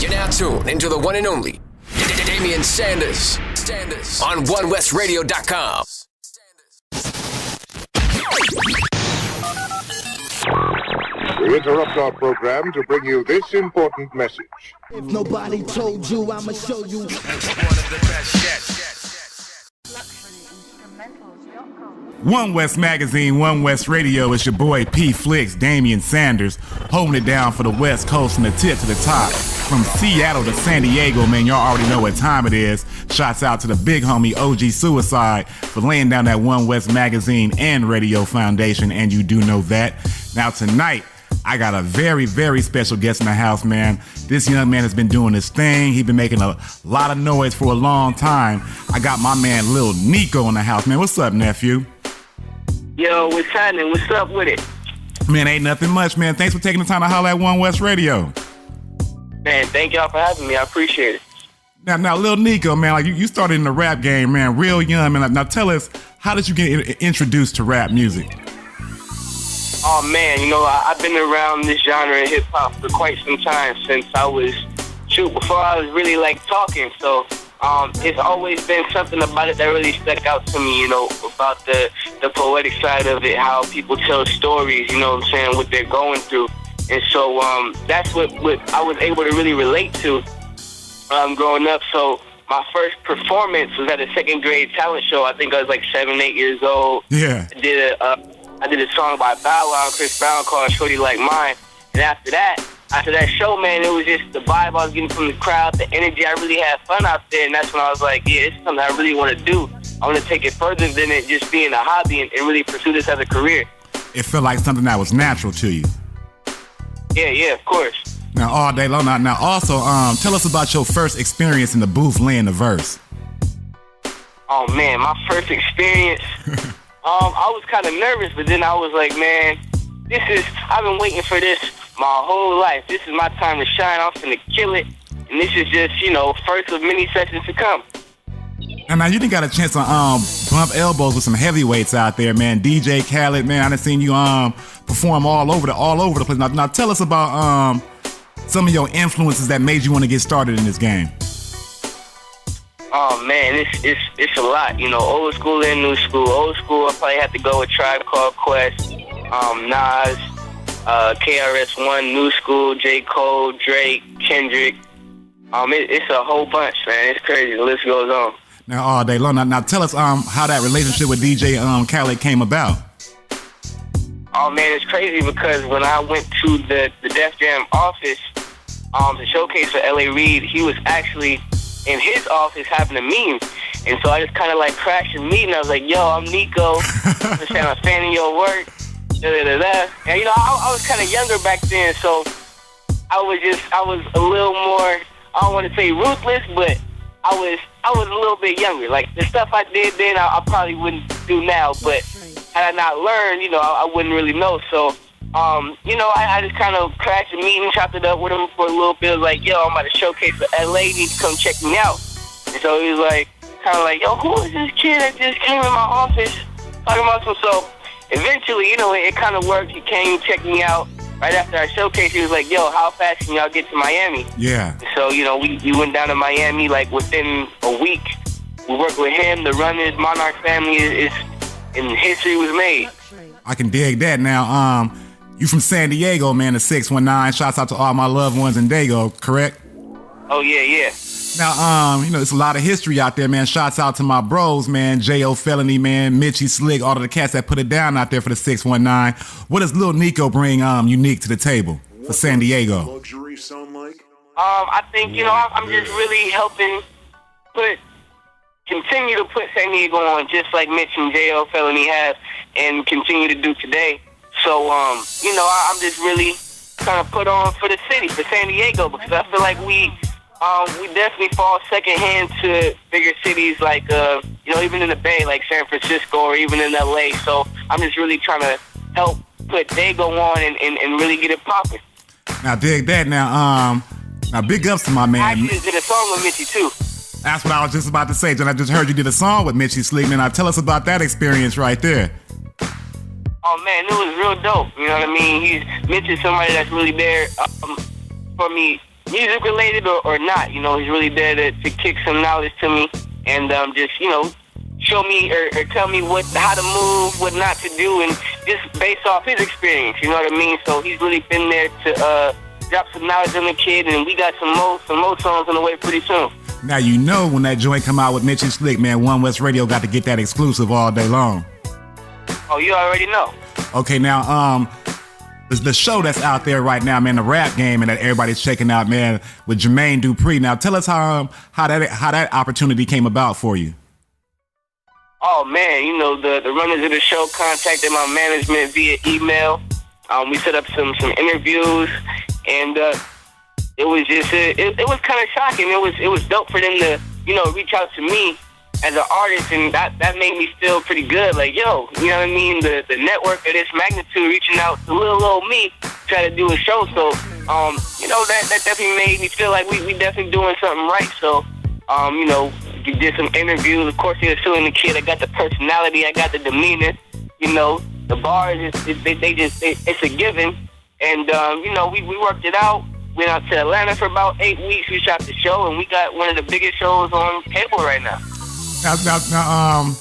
You're now tuned into the one and only Damian Sanders on OneWestRadio.com. We interrupt our program to bring you this important message. If nobody told you, I'ma show you. One of the best yet. Onewestmagazine, One West Radio. It's your boy P Flicks, Damian Sanders, holding it down for the West Coast from the tip to the top. From Seattle to San Diego, man, y'all already know what time it is. Shouts out to the big homie OG Suicide for laying down that One West Magazine and Radio Foundation, and you do know that. Now tonight, I got a very, very special guest in the house, man. This young man has been doing his thing. He's been making a lot of noise for a long time. I got my man Lil Niqo in the house, man. What's up, nephew? Yo, what's happening? What's up with it? Man, ain't nothing much, man. Thanks for taking the time to holler at One West Radio. Man, thank y'all for having me. I appreciate it. Now, Lil Niqo, man, like you started in the rap game, man, real young, man. Now tell us, how did you get introduced to rap music? Oh, man, you know, I've been around this genre of hip-hop for quite some time, since I was, before I was really, talking. So it's always been something about it that really stuck out to me, you know, about the poetic side of it, how people tell stories, you know what I'm saying, what they're going through. And so that's what I was able to really relate to growing up. So my first performance was at a second grade talent show. I think I was 7, 8 years old. Yeah. I did a song by Bow Wow and Chris Brown called Shorty Like Mine. And after that show, man, it was just the vibe I was getting from the crowd, the energy. I really had fun out there. And that's when I was like, yeah, it's something I really want to do. I want to take it further than it just being a hobby and really pursue this as a career. It felt like something that was natural to you. Yeah, of course. Now, all day long. Now, also, tell us about your first experience in the booth laying the verse. Oh, man, my first experience, I was kind of nervous, but then I was like, man, I've been waiting for this my whole life. This is my time to shine. I'm finna kill it. And this is just, first of many sessions to come. And now you done got a chance to bump elbows with some heavyweights out there, man. DJ Khaled, man, I done seen you perform all over the place. Now tell us about some of your influences that made you want to get started in this game. Oh man, it's a lot, old school and new school. Old school, I probably have to go with Tribe Called Quest, Nas, KRS-One. New school, J. Cole, Drake, Kendrick. It's a whole bunch, man. It's crazy. The list goes on. Now, all day long. Now tell us how that relationship with DJ Khaled came about. Oh, man, it's crazy because when I went to the Def Jam office to showcase for L.A. Reid, he was actually in his office having a meeting. And so I just kind of crashed the meeting. I was like, yo, I'm Niqo. I'm a fan of your work. Da-da-da-da. And, I was kind of younger back then, so I was a little more, I don't want to say ruthless, but I was a little bit younger. The stuff I did then, I probably wouldn't do now. But had I not learned, I wouldn't really know. So, I just kind of crashed the meeting, chopped it up with him for a little bit. I was like, yo, I'm about to showcase for LA. You need to come check me out. And so he was yo, who is this kid that just came in my office talking about some? So eventually, it kind of worked. He came, checked me out. Right after our showcase, he was like, yo, how fast can y'all get to Miami? Yeah. So, we went down to Miami, within a week. We worked with him, the Runners, Monarch family, and history was made. I can dig that. Now, you from San Diego, man, the 619. Shouts out to all my loved ones in Dago, correct? Oh, yeah. Now, it's a lot of history out there, man. Shouts out to my bros, man. J.O. Felony, man. Mitchie Slick, all of the cats that put it down out there for the 619. What does Lil Niqo bring unique to the table for San Diego? Luxury sound like? I think, I'm just really helping continue to put San Diego on, just like Mitch and J.O. Felony have, and continue to do today. So, I'm just really trying to put on for the city, for San Diego, because I feel like we definitely fall secondhand to bigger cities even in the Bay, like San Francisco or even in LA. So I'm just really trying to help put Dago on and really get it popping. Now dig that. Now big ups to my man. I actually did a song with Mitchie too. That's what I was just about to say. I just heard you did a song with Mitchie Slick. Now tell us about that experience right there. Oh man, it was real dope. You know what I mean? Mitch is somebody that's really there for me music related or not. You know, he's really there to kick some knowledge to me and just, you know, show me or tell me how to move, what not to do, and just based off his experience, you know what I mean? So he's really been there to drop some knowledge on the kid, and we got some more songs on the way pretty soon. Now, you know when that joint come out with Mitch and Slick, man, One West Radio got to get that exclusive all day long. Oh, you already know. Okay, now, the show that's out there right now, man, the rap game, and that everybody's checking out, man, with Jermaine Dupri. Now, tell us how that opportunity came about for you. Oh, man, you know, the runners of the show contacted my management via email. We set up some interviews, and it was just it was kind of shocking. It was dope for them to, you know, reach out to me as an artist, and that made me feel pretty good. Like, yo, you know what I mean? The network of this magnitude reaching out to little old me, try to do a show. So, you know, that definitely made me feel like we definitely doing something right. So, you know, we did some interviews. Of course, he was feeling the kid. I got the personality. I got the demeanor. You know, the bars, it's a given. And, you know, we worked it out. Went out to Atlanta for about 8 weeks. We shot the show, and we got one of the biggest shows on cable right now. Now,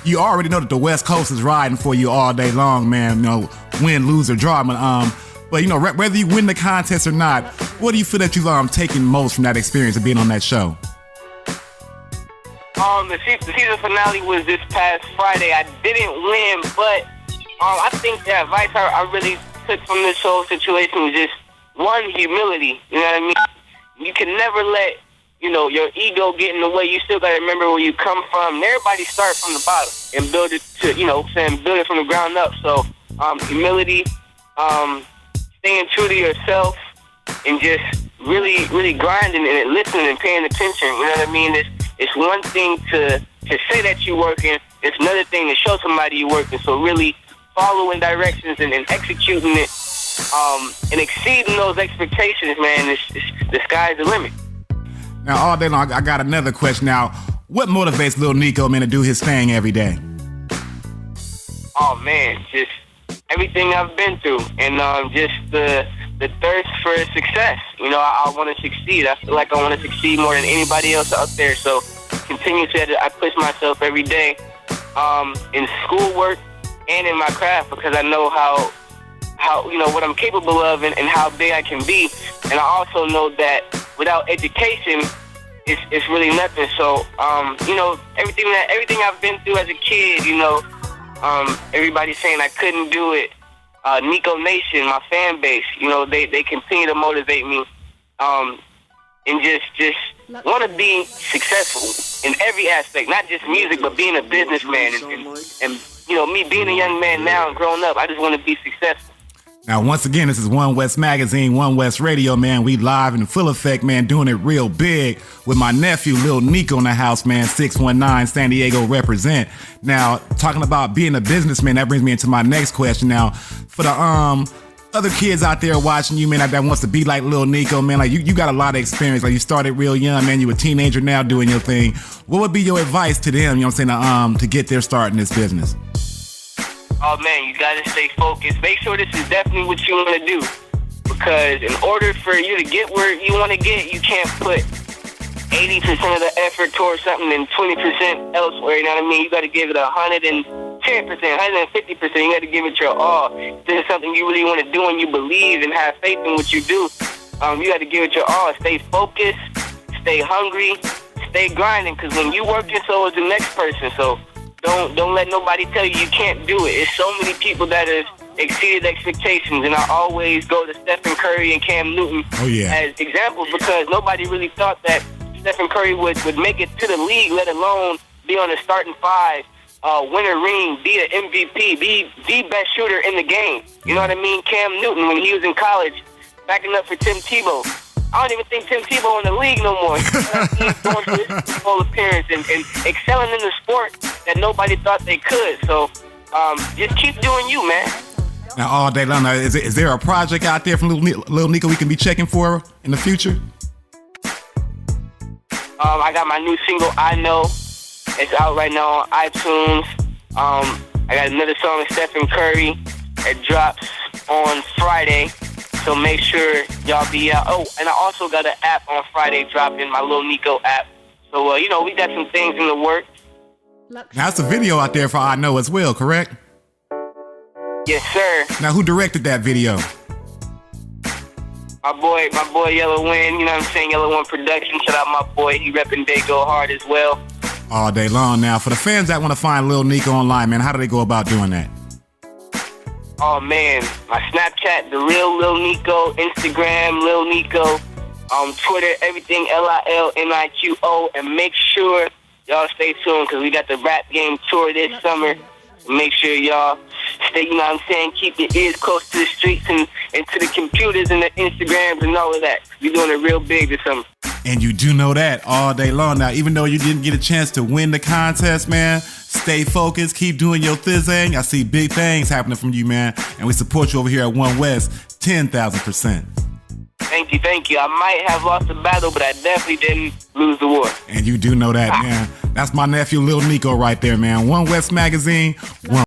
you already know that the West Coast is riding for you all day long, man. You know, win, lose, or draw. But you know, whether you win the contest or not, what do you feel that you've taken most from that experience of being on that show? The season finale was this past Friday. I didn't win, but I think the advice I really took from this whole situation was just, one, humility. You know what I mean? You can never let, you know, your ego get in the way. You still got to remember where you come from. Everybody start from the bottom and build it to, you know, build it from the ground up. So, humility, staying true to yourself, and just really, really grinding and listening and paying attention. You know what I mean? It's one thing to say that you're working. It's another thing to show somebody you're working. So really following directions and executing it, and exceeding those expectations, man, the sky's the limit. Now, all day long, I got another question. Now, what motivates Lil Niqo, man, to do his thing every day? Oh, man, just everything I've been through, and just the thirst for success. You know, I want to succeed. I feel like I want to succeed more than anybody else out there. So, continuously, I push myself every day in schoolwork and in my craft, because I know how you know, what I'm capable of and how big I can be. And I also know that without education, it's really nothing. So, you know, everything I've been through as a kid, you know, everybody's saying I couldn't do it. Niqo Nation, my fan base, you know, they continue to motivate me, and just want to be successful in every aspect, not just music, but being a businessman. And you know, me being a young man now and growing up, I just want to be successful. Now, once again, this is One West Magazine, One West Radio, man. We live in full effect, man, doing it real big with my nephew, Lil Niqo, in the house, man, 619 San Diego represent. Now, talking about being a businessman, that brings me into my next question. Now, for the other kids out there watching you, man, that wants to be like Lil Niqo, man, like you got a lot of experience. Like, you started real young, man. You a teenager now doing your thing. What would be your advice to them, you know what I'm saying, to get their start in this business? Oh, man, you got to stay focused. Make sure this is definitely what you want to do. Because in order for you to get where you want to get, you can't put 80% of the effort towards something and 20% elsewhere. You know what I mean? You got to give it 110%, 150%. You got to give it your all. If this is something you really want to do and you believe and have faith in what you do, you got to give it your all. Stay focused, stay hungry, stay grinding. Because when you working, so is the next person. So Don't let nobody tell you can't do it. It's so many people that have exceeded expectations, and I always go to Stephen Curry and Cam Newton as examples, because nobody really thought that Stephen Curry would make it to the league, let alone be on the starting five, win a ring, be an MVP, be the best shooter in the game. You know what I mean? Cam Newton, when he was in college, backing up for Tim Tebow. I don't even think Tim Tebow in the league no more. He's going to his Super Bowl appearance and excelling in the sport that nobody thought they could. So just keep doing you, man. Now, all day long, is there a project out there from Lil Niqo we can be checking for in the future? I got my new single, I Know. It's out right now on iTunes. I got another song with Stephen Curry. It drops on Friday. So make sure y'all be out. Oh, and I also got an app on Friday dropping, my Lil Niqo app. So, we got some things in the works. Now, that's a video out there for I Know as well, correct? Yes, sir. Now, who directed that video? My boy Yellow Wind, you know what I'm saying? Yellow Wind Production. Shout out my boy. He repping They Go Hard as well. All day long. Now, for the fans that want to find Lil Niqo online, man, how do they go about doing that? Oh, man. My Snapchat, The Real Lil Niqo. Instagram, Lil Niqo. Twitter, everything LILNIQO. And make sure y'all stay tuned because we got the Rap Game Tour this summer. Make sure y'all stay, you know what I'm saying, keep your ears close to the streets and to the computers and the Instagrams and all of that. We're doing it real big this summer. And you do know that all day long. Now, even though you didn't get a chance to win the contest, man, stay focused, keep doing your thing. I see big things happening from you, man. And we support you over here at One West 10,000%. Thank you. I might have lost the battle, but I definitely didn't lose the war. And you do know that, man. That's my nephew, Lil Niqo, right there, man. Onewestmagazine.